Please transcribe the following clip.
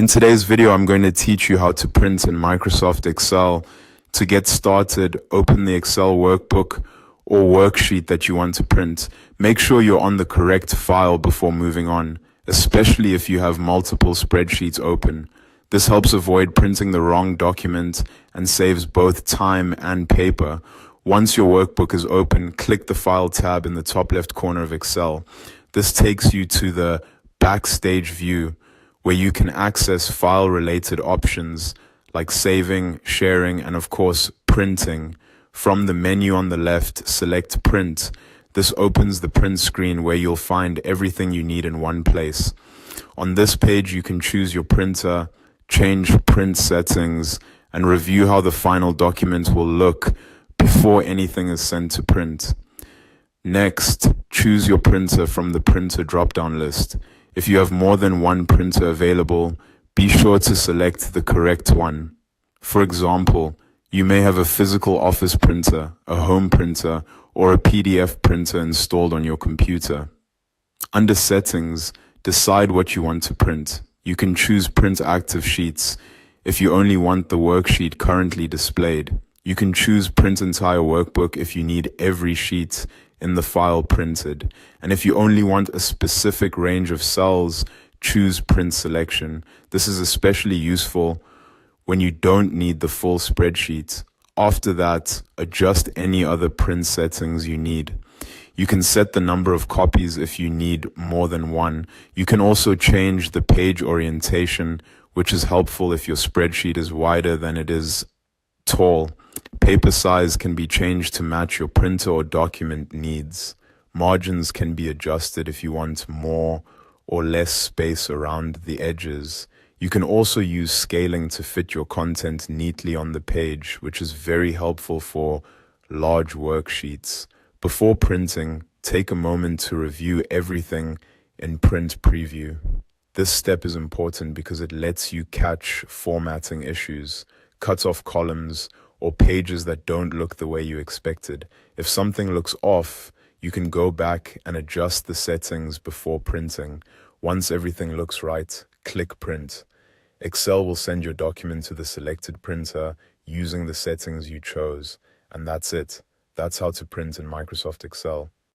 In today's video, I'm going to teach you how to print in Microsoft Excel. To get started, open the Excel workbook or worksheet that you want to print. Make sure you're on the correct file before moving on, especially if you have multiple spreadsheets open. This helps avoid printing the wrong document and saves both time and paper. Once your workbook is open, click the File tab in the top left corner of Excel. This takes you to the Backstage view, where you can access file-related options like saving, sharing, and of course, printing. From the menu on the left, select Print. This opens the print screen where you'll find everything you need in one place. On this page, you can choose your printer, change print settings, and review how the final document will look before anything is sent to print. Next, choose your printer from the printer drop-down list. If you have more than one printer available, be sure to select the correct one. For example, you may have a physical office printer, a home printer, or a PDF printer installed on your computer. Under Settings, decide what you want to print. You can choose Print Active Sheets if you only want the worksheet currently displayed. You can choose Print Entire Workbook if you need every sheet in the file printed. And if you only want a specific range of cells, choose Print Selection. This is especially useful when you don't need the full spreadsheet. After that, adjust any other print settings you need. You can set the number of copies if you need more than one. You can also change the page orientation, which is helpful if your spreadsheet is wider than it is tall. Paper size can be changed to match your printer or document needs. Margins can be adjusted if you want more or less space around the edges. You can also use scaling to fit your content neatly on the page, which is very helpful for large worksheets. Before printing, take a moment to review everything in Print Preview. This step is important because it lets you catch formatting issues, cut off columns, or pages that don't look the way you expected. If something looks off, you can go back and adjust the settings before printing. Once everything looks right, click Print. Excel will send your document to the selected printer using the settings you chose. And that's it. That's how to print in Microsoft Excel.